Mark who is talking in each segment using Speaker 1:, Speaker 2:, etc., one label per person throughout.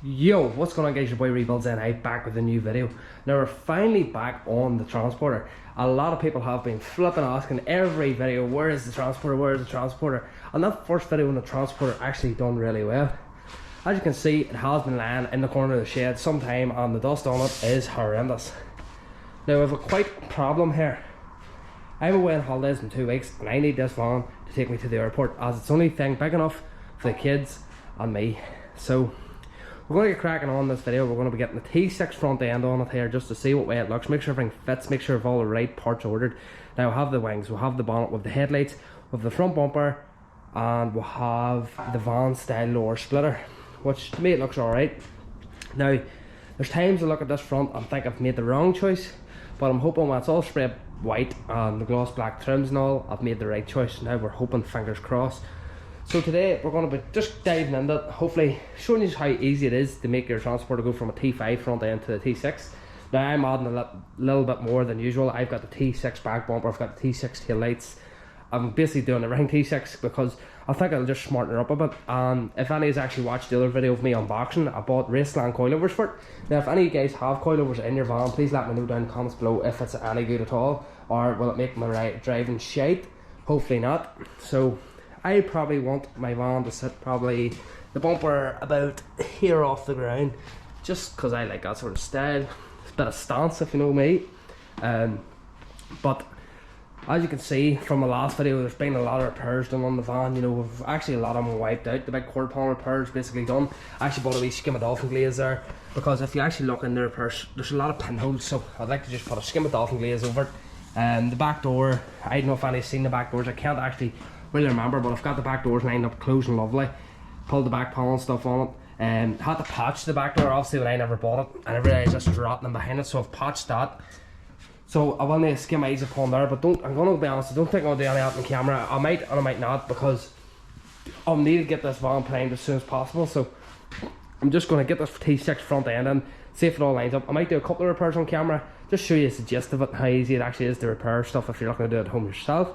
Speaker 1: Yo, what's going on guys, your boy Rebuilds NI back with a new video. Now we're finally back on the transporter. A lot of people have been flipping asking every video, where is the transporter, where is the transporter? And that first video on the transporter actually done really well. As you can see, it has been lying in the corner of the shed sometime and the dust on it is horrendous. Now we have a quite problem here. I'm away on holidays in 2 weeks and I need this van to take me to the airport, as it's the only thing big enough for the kids and me. So we're going to get cracking on this video. We're going to be getting the T6 front end on it here just to see what way it looks, make sure everything fits, make sure we've all the right parts ordered. Now we'll have the wings, we'll have the bonnet with the headlights, with the front bumper, and we'll have the van style lower splitter, which to me it looks alright. Now there's times I look at this front and think I've made the wrong choice, but I'm hoping when it's all sprayed white and the gloss black trims and all, I've made the right choice. Now we're hoping, fingers crossed. So today we're going to be just diving into it, hopefully showing you how easy it is to make your transporter go from a T5 front end to the T6. Now I'm adding a little bit more than usual. I've got the T6 back bumper, I've got the T6 tail lights. I'm basically doing everything T6 because I think it'll just smarten her up a bit. And if any has actually watched the other video of me unboxing, I bought Raceland coilovers for it. Now if any of you guys have coilovers in your van, please let me know down in the comments below if it's any good at all, or will it make my driving shite? Hopefully not. So I probably want my van to sit probably the bumper about here off the ground, just because I like that sort of style. It's a bit of stance, if you know me. But as you can see from the last video, there's been a lot of repairs done on the van. You know, we've actually a lot of them wiped out. The big quarter panel repairs basically done. I actually bought a wee Skimmerdolphin glaze there, because if you actually look in the repairs, there's a lot of pinholes, so I'd like to just put a Skimmerdolphin glaze over it. And the back door, I don't know if anybody's seen the back doors. I can't actually really remember, but I've got the back doors lined up closed and lovely. Pulled the back panel and stuff on it. Had to patch the back door obviously when I never bought it, and I realised just dropped them behind it, so I've patched that. So I will need to skim my eyes upon there, but I'm gonna be honest, I don't think I'll do any out on camera. I might and I might not, because I'll need to get this van primed as soon as possible. So I'm just gonna get this T6 front end in, see if it all lines up. I might do a couple of repairs on camera, just show you the gist of it, how easy it actually is to repair stuff if you're not gonna do it at home yourself.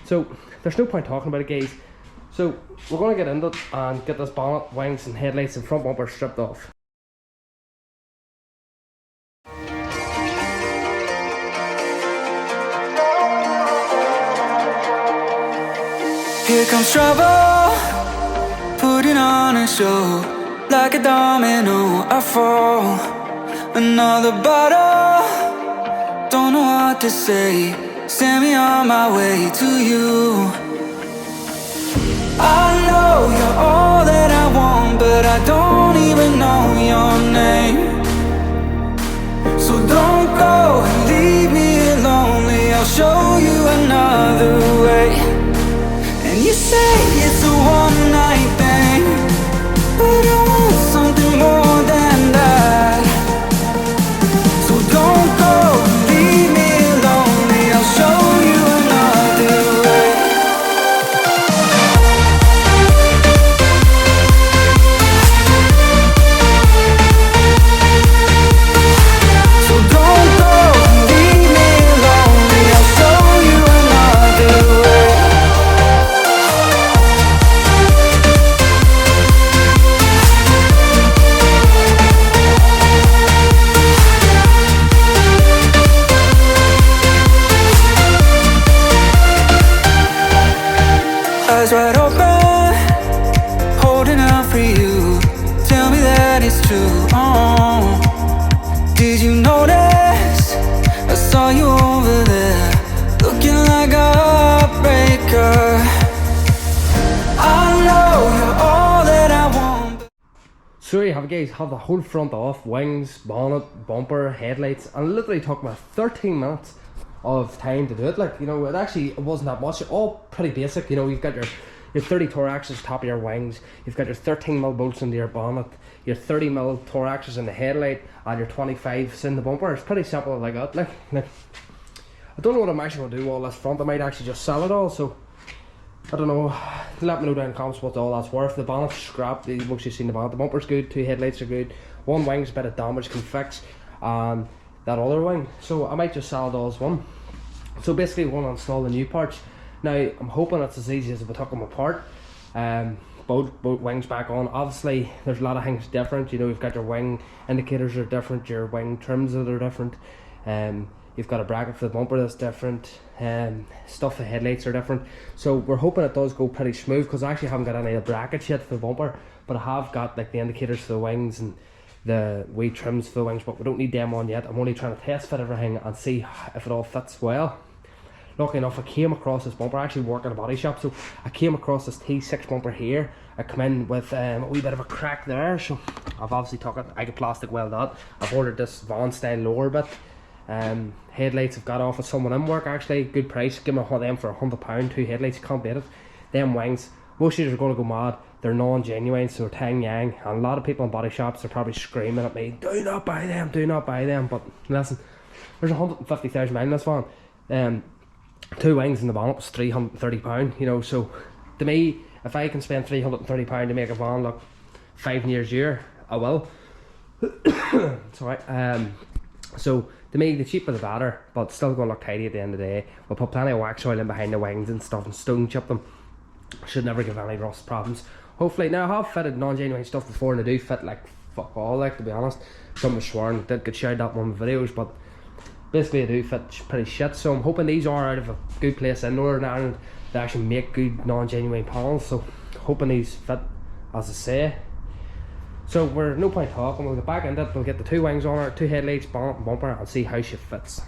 Speaker 1: So there's no point talking about it, guys. So we're going to get into it and get this bonnet, wings and headlights and front bumper stripped off.
Speaker 2: Here comes trouble, putting on a show. Like a domino, I fall. Another bottle, don't know what to say. Send me on my way to you. I know you're all that I want, but I don't even know your name. So don't go and leave me lonely, I'll show you another way. And you say it's a one night thing, but I want something more than that. So don't go and leave me lonely, I'll show you another way. So don't go and leave me lonely, I'll show you another way. Eyes wide open, holding out for you. Tell me that it's true. Oh, did you notice? I saw you over there, looking like a heartbreaker. I know you're all that I want.
Speaker 1: So there you have it, guys. Have the whole front off, wings, bonnet, bumper, headlights, and it literally took me 13 minutes of time to do it. Like, you know, it wasn't that much. All pretty basic. You know, you've got your 30 Toraxes top of your wings, you've got your 13mm bolts into your bonnet, your 30mm Toraxes in the headlight, and your 25s in the bumper. It's pretty simple like that. Like, I don't know what I'm actually going to do with all this front. I might actually just sell it all, so I don't know. Let me know down in the comments what all that's worth. The bonnet's scrapped, you've actually seen the bonnet. The bumper's good, 2 headlights are good, 1 wing's a bit of damage can fix, and that other wing, so I might just sell it all as one. So basically we're going to install the new parts. Now I'm hoping it's as easy as if I took them apart, both wings back on. Obviously there's a lot of things different, you know. You've got your wing indicators are different, your wing trims that are different, you've got a bracket for the bumper that's different, stuff the headlights are different. So we're hoping it does go pretty smooth, because I actually haven't got any of the brackets yet for the bumper, but I have got like the indicators for the wings and the wee trims for the wings, but we don't need them on yet. I'm only trying to test fit everything and see if it all fits well. Lucky enough, I came across this bumper. I actually work in a body shop, so I came across this T6 bumper here. I come in with a wee bit of a crack there, so I've obviously took it. I got plastic weld that. I've ordered this Vaughan style lower bit. Headlights I've got off of someone in work, actually, good price. Give me them for £100, 2 headlights, you can't beat it. Them wings, most users are going to go mad. They're non-genuine, so they're Tang Yang, and a lot of people in body shops are probably screaming at me, do not buy them, do not buy them. But listen, there's 150,000 miles in this van. 2 wings in the bonnet was £330, you know. So to me, if I can spend £330 to make a van look 5 years year, I will. Sorry. So to me, the cheaper the better, but still going to look tidy at the end of the day. We'll put plenty of wax oil in behind the wings and stuff and stone chip them. Should never give any rust problems, hopefully. Now I have fitted non-genuine stuff before, and I do fit like fuck all, like, to be honest. Some was sworn, did get shared up on the videos, but basically I do fit pretty shit. So I'm hoping these are out of a good place in Northern Ireland. They actually make good non-genuine panels, so hoping these fit as I say. So we're no point talking, we'll get back into it. We'll get the 2 wings on her, 2 headlights, bonnet and bumper, and see how she fits.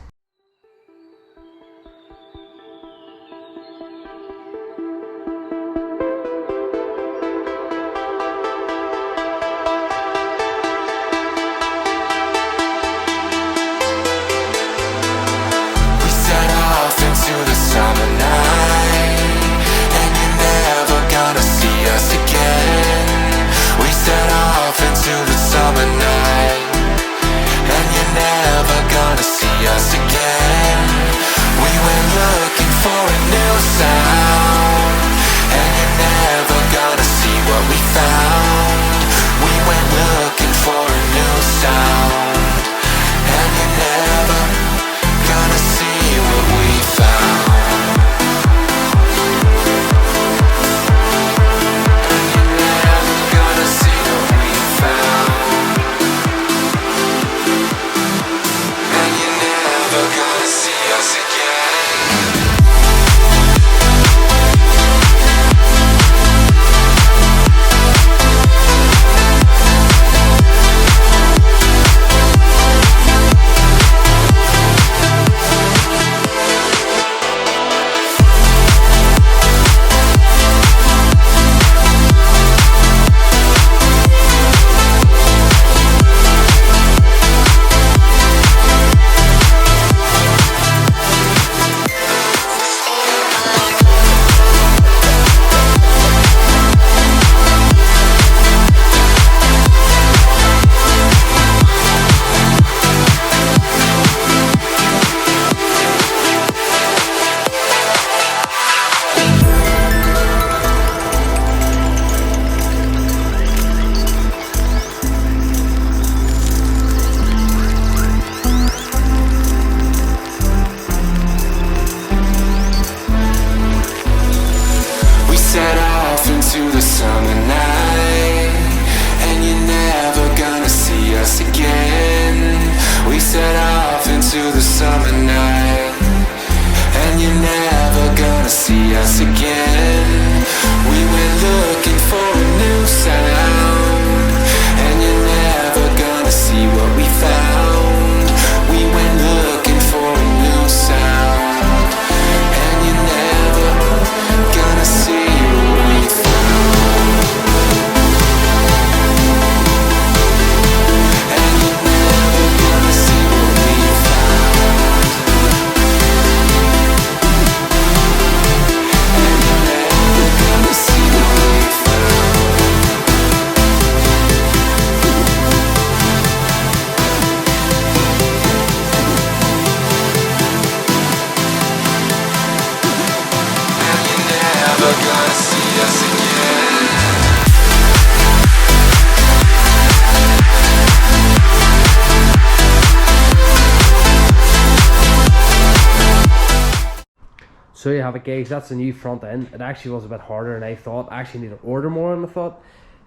Speaker 1: So you have it, guys. That's the new front end. It actually was a bit harder than I thought. I actually need to order more than I thought.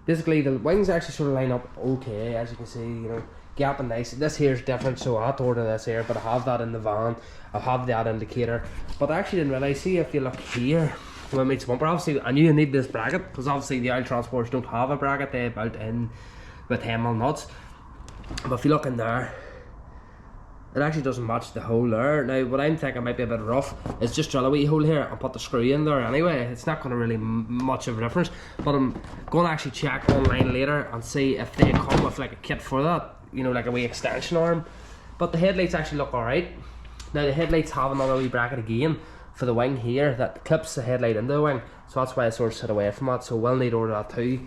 Speaker 1: Basically, the wings actually sort of line up okay, as you can see, you know, gap and nice. This here is different, so I had to order this here, but I have that in the van. I have that indicator, but I actually didn't realise. See, if you look here, when it meets bumper, obviously I knew you need this bracket, because obviously the Isle Transporters don't have a bracket. They built in with Hemel nuts. But if you look in there, it actually doesn't match the hole there. Now what I'm thinking might be a bit rough is just drill a wee hole here and put the screw in there anyway. It's not going to really much of a difference, but I'm going to actually check online later and see if they come with like a kit for that, you know, like a wee extension arm. But the headlights actually look alright. Now the headlights have another wee bracket again for the wing here that clips the headlight into the wing, so that's why I sort of sit away from that, so we'll need to order that too.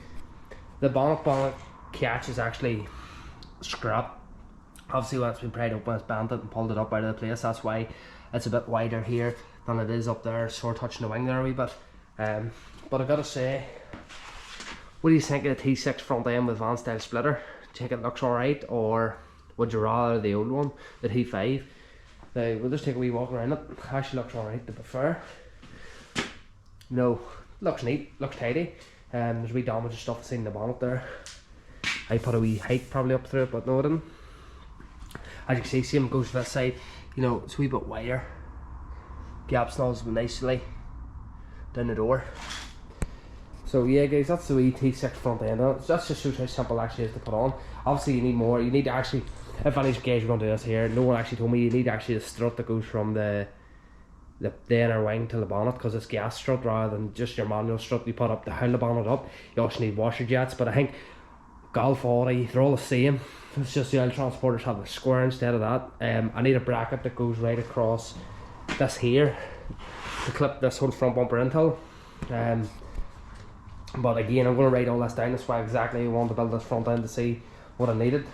Speaker 1: The bonnet catch is actually scrap. Obviously when it's been pried open, it's bent it and pulled it up out of the place. That's why it's a bit wider here than it is up there, sort of touching the wing there a wee bit. But I gotta say, what do you think of the T6 front end with van style splitter? Do you think it looks alright, or would you rather the old one, the T5? Now we'll just take a wee walk around it. It actually looks alright, to be fair. No, looks neat, looks tidy. There's wee damage and stuff I've seen in the bonnet there. I put a wee height probably up through it, but no I didn't. As you can see, same goes to this side. You know, it's a wee bit wider. Gap snalls nicely down the door. So yeah guys, that's the wee T6 front end. That's just shows how simple it actually is to put on. Obviously you need more. You need to actually, if any guys are going to do this here, no one actually told me you need actually the strut that goes from the inner wing to the bonnet, because it's gas strut rather than just your manual strut you put up to hold the bonnet up. You also need washer jets, but I think Golf, Audi, they're all the same. It's just the Isle Transporters have a square instead of that. I need a bracket that goes right across this here to clip this whole front bumper into. But again, I'm going to write all this down. That's why exactly I wanted to build this front end, to see what I needed.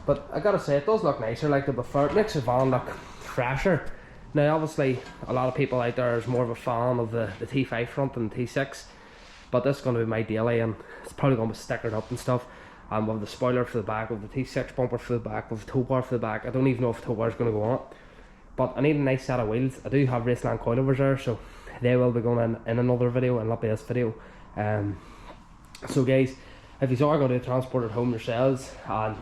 Speaker 1: But I gotta say, it does look nicer like the before. It makes the van look fresher. Now obviously a lot of people out there is more of a fan of the T5 front than the T6, but this is going to be my daily, and it's probably going to be stickered up and stuff. With the spoiler for the back, with the T6 bumper for the back, with the tow bar for the back. I don't even know if the tow bar is going to go on it, but I need a nice set of wheels. I do have Raceland coilovers there, so they will be going in another video and not be this video. So guys, if you are going to transport at home yourselves and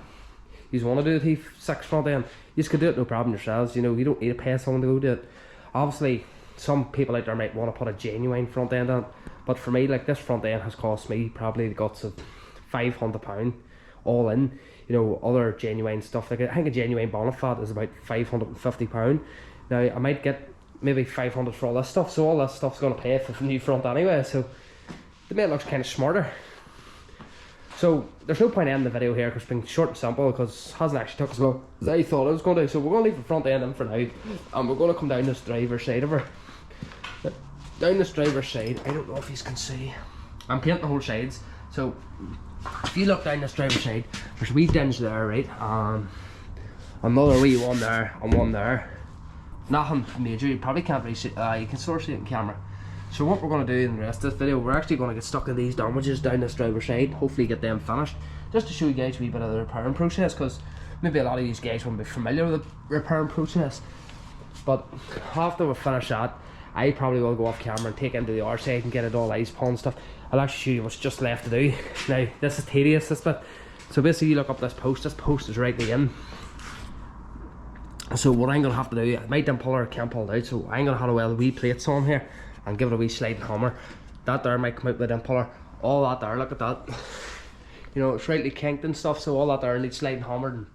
Speaker 1: you want to do the T6 front end, you could do it no problem yourselves. You know, you don't need to pay someone to go do it. Obviously some people out there might want to put a genuine front end on, but for me, like, this front end has cost me probably the guts of £500 all in. You know, other genuine stuff, like I think a genuine bonnet fat is about £550. Now I might get maybe 500 for all this stuff, so all this stuff's going to pay for the new front anyway, so the mate looks kind of smarter. So there's no point ending the video here because it's been short and simple, because it hasn't actually took as long as I thought it was going to. So we're going to leave the front end in for now, and we're going to come down this driver's side of her. Down this driver's side, I don't know if you can see, I'm painting the whole sides. So if you look down this driver's side, there's a wee dinge there, right? Another wee one there and one there. Nothing major, you probably can't really see, you can sort of see it in camera. So what we're going to do in the rest of this video, we're actually going to get stuck in these damages down this driver's side, hopefully get them finished, just to show you guys a wee bit of the repairing process, because maybe a lot of these guys won't be familiar with the repairing process. But after we finish that, I probably will go off camera and take it into the R side and get it all ice upon and stuff. I'll actually show you what's just left to do. Now this is tedious, this bit. So basically you look up this post is right in. So what I'm going to have to do, my dim puller can't pull it out, so I'm going to have to weld the wee plates on here and give it a wee sliding hammer. That there might come out with a dim puller. All that there, look at that. You know, it's rightly kinked and stuff, so all that there needs sliding hammered and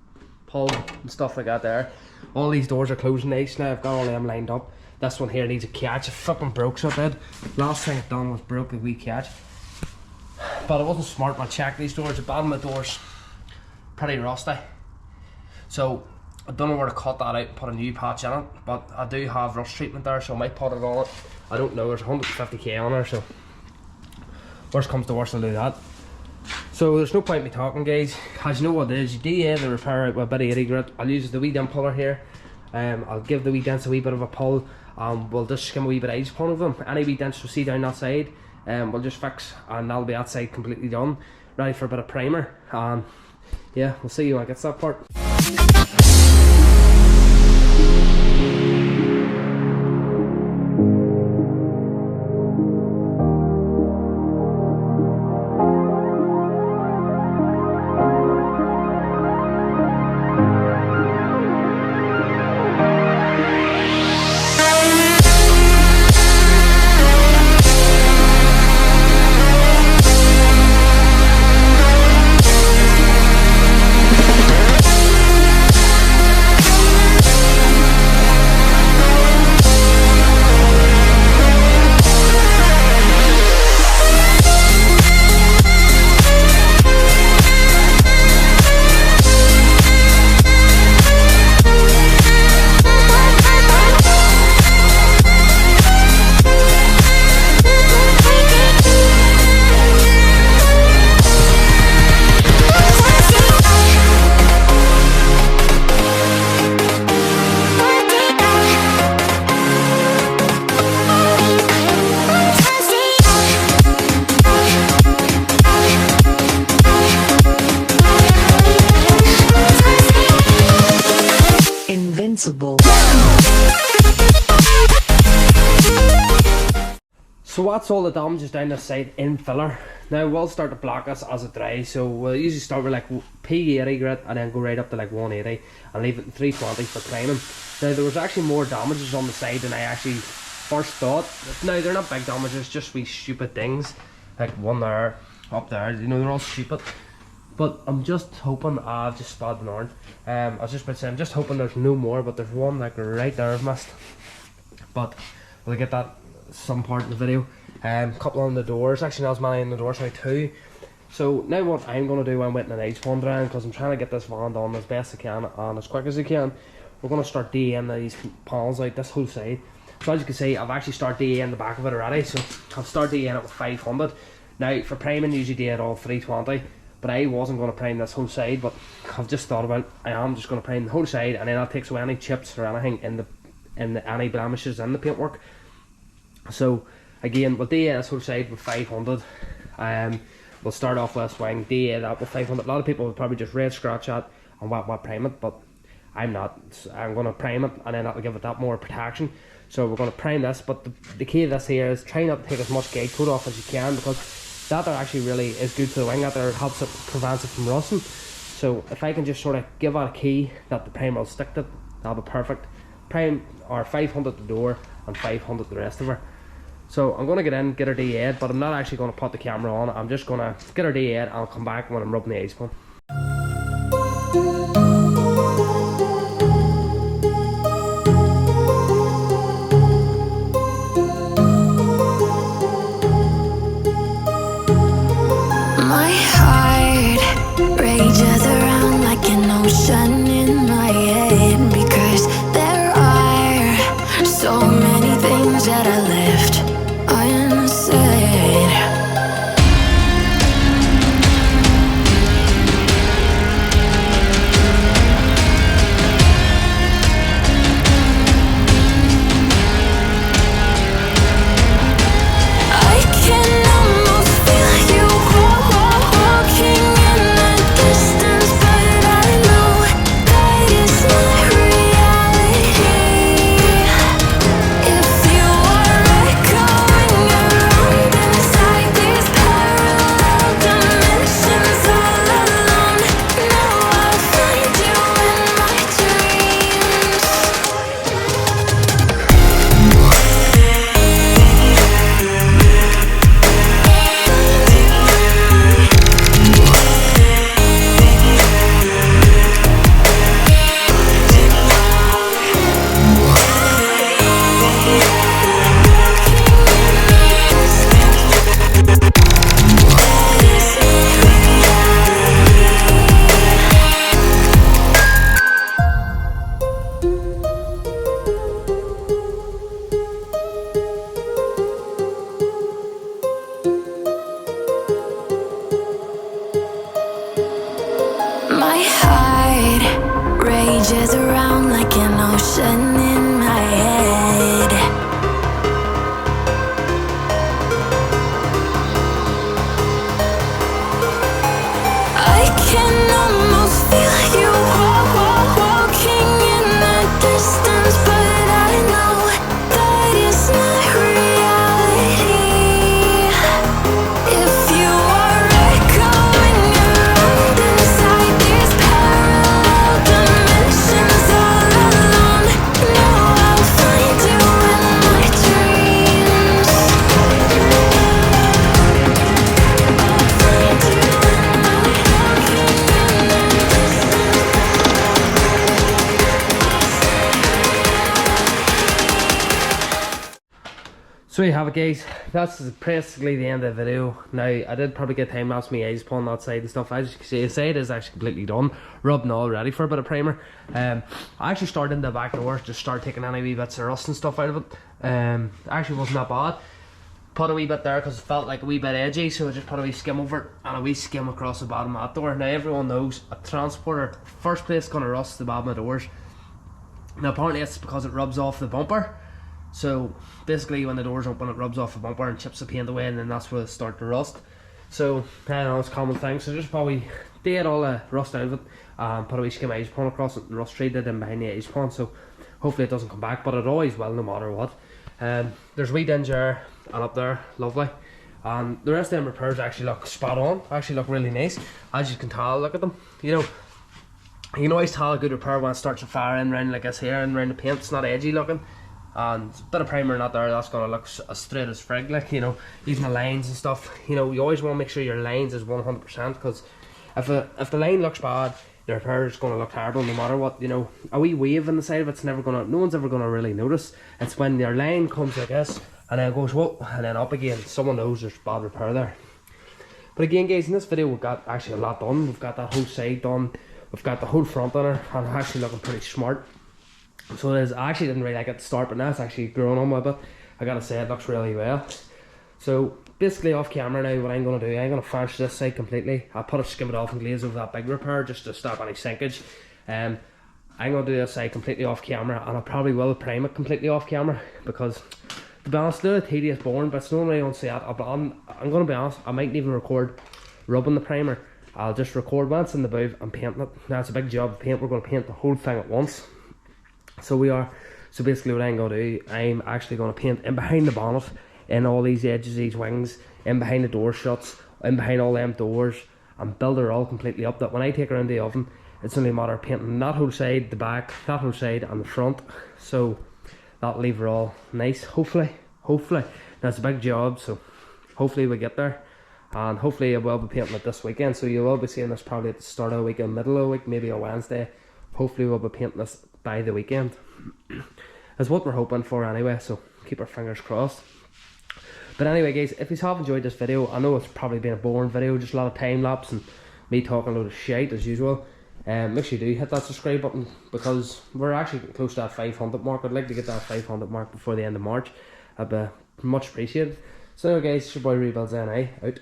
Speaker 1: pulled and stuff like that there. All these doors are closing nice now, I've got all them lined up. This one here needs a catch, it flipping broke so bad. Last thing I've done was broke the wee catch. But I wasn't smart when I checked these doors. The bottom of the door's pretty rusty. So I don't know where to cut that out and put a new patch in it, but I do have rust treatment there, so I might put it on it. I don't know, there's 150k on there, so worst comes to worst, I'll do that. So there's no point in me talking, guys. As you know what it is, you do the repair out with a bit of 80 grit. I'll use the wee dim puller here. I'll give the wee dents a wee bit of a pull. We'll just skim a wee bit of ice upon them. Any wee dents you'll see down that side, we'll just fix, and that'll be that side completely done, ready for a bit of primer. Yeah, we'll see you when I get to that part.
Speaker 3: responsible.
Speaker 1: So that's all the damages down this side in filler. Now we'll start to block this as it dries, so we'll usually start with like P80 grit and then go right up to like 180 and leave it in 320 for priming. Now there was actually more damages on the side than I actually first thought. Now they're not big damages, just wee stupid things, like one there, up there, you know, they're all stupid. But I'm just hoping, I've just spotted an orange. I was just about to say, I'm just hoping there's no more, but there's one like right there I've missed. But we'll get that some part in the video. Couple on the doors, actually not as many in the doors, now 2. So now what I'm going to do, I'm waiting an ice pond around because I'm trying to get this van done as best I can and as quick as I can. We're going to start DAing these panels out, this whole side. So as you can see, I've actually started DAing the back of it already, so I've started DAing it with 500. Now for priming, usually DA it all 320, but I wasn't going to prime this whole side, but I've just thought about it. I am just going to prime the whole side, and then I'll take away any chips or anything in the any blemishes in the paintwork. So again, we'll DA this whole side with 500. We'll start off with a swing, DA that with 500. A lot of people will probably just red scratch that and wet prime it, but I'm not. I'm going to prime it, and then that'll give it that more protection. So we're going to prime this, but the key to this here is try not to take as much gauge coat off as you can, because that there actually really is good for the wing. That there helps it, prevents it from rusting. So if I can just sort of give out a key that the primer will stick to it, that'll be perfect. Prime or 500 the door and 500 the rest of her. So I'm going to get in, get her DA'd, but I'm not actually going to put the camera on. I'm just going to get her DA'd and I'll come back when I'm rubbing the ice pond.
Speaker 4: My heart rages around like an ocean in my head, because there are so many things that I left unsaid. I can almost feel you walking in the distance, but I know that it's not reality. If you are echoing around inside these parallel dimensions all alone, now I'll find you in my dreams. My heart rages around like an ocean in my head. I can almost feel you walking in the distance, but I know that it's not reality. If you are echoing around inside these parallel dimensions all alone, now I'll find you in my dreams. I'll find you in my walking in the
Speaker 1: So you have it, guys. That's basically the end of the video. Now I did probably get time lapse my eyes upon that side and stuff. As you can see, the side is actually completely done, rubbed and all ready for a bit of primer. I actually started in the back door, just start taking any wee bits of rust and stuff out of it. Actually wasn't that bad. Put a wee bit there because it felt like a wee bit edgy, so I just put a wee skim over it and a wee skim across the bottom of that door. Now everyone knows a transporter, first place gonna rust the bottom of the doors. Now apparently it's because it rubs off the bumper. So basically when the doors open, it rubs off the bumper and chips the paint away, and then that's where it starts to rust. So I know it's a common thing, so just probably They all the rust out of it and put a wee skim of ice pond across it and rust treated in behind the ice pond, so hopefully it doesn't come back, but it always will no matter what. There's wee dinge there and up there, lovely. And the rest of them repairs actually look spot on, actually look really nice. As you can tell, look at them. You can always tell a good repair when it starts to fire in round like this here and round the paint. It's not edgy looking. And a bit of primer not there, that's going to look as straight as frig, like, even the lines and stuff. You always want to make sure your lines is 100%, because if the line looks bad, the repair is going to look terrible no matter what. A wee wave in the side of it's never going to, no one's ever going to really notice. It's when your line comes like this and then goes whoa and then up again, someone knows there's bad repair there. But again guys, in this video we've got actually a lot done. We've got that whole side done, we've got the whole front on her, and it's actually looking pretty smart. So it is. I actually didn't really like it at the start, but now it's actually growing on me a bit. I gotta say, it looks really well. So basically off camera now, what I'm gonna do, I'm gonna finish this side completely. I'll put a skim it off and glaze over that big repair just to stop any sinkage. I'm gonna do this side completely off camera, and I probably will prime it completely off camera, because to be honest, it's a tedious boring, but it's not really on set. I'm gonna be honest, I mightn't even record rubbing the primer. I'll just record once in the booth and painting it. Now it's a big job to paint. We're gonna paint the whole thing at once. So basically what I'm going to do, I'm actually going to paint in behind the bonnet, in all these edges, these wings, in behind the door shuts, in behind all them doors, and build her all completely up, that when I take her into the oven, it's only a matter of painting that whole side, the back, that whole side and the front. So that'll leave her all nice, hopefully. Now it's a big job, so hopefully we get there. And hopefully I will be painting it this weekend, so you will be seeing this probably at the start of the week, in the middle of the week, maybe a Wednesday. Hopefully we'll be painting this by the weekend. That's what we're hoping for anyway, so keep our fingers crossed. But anyway guys, if you have enjoyed this video, I know it's probably been a boring video, just a lot of time lapse and me talking a load of shite as usual. Make sure you do hit that subscribe button, because we're actually close to that 500 mark. I'd like to get that 500 mark before the end of March. That'd be much appreciated. So anyway guys, it's your boy Rebuilds NI out.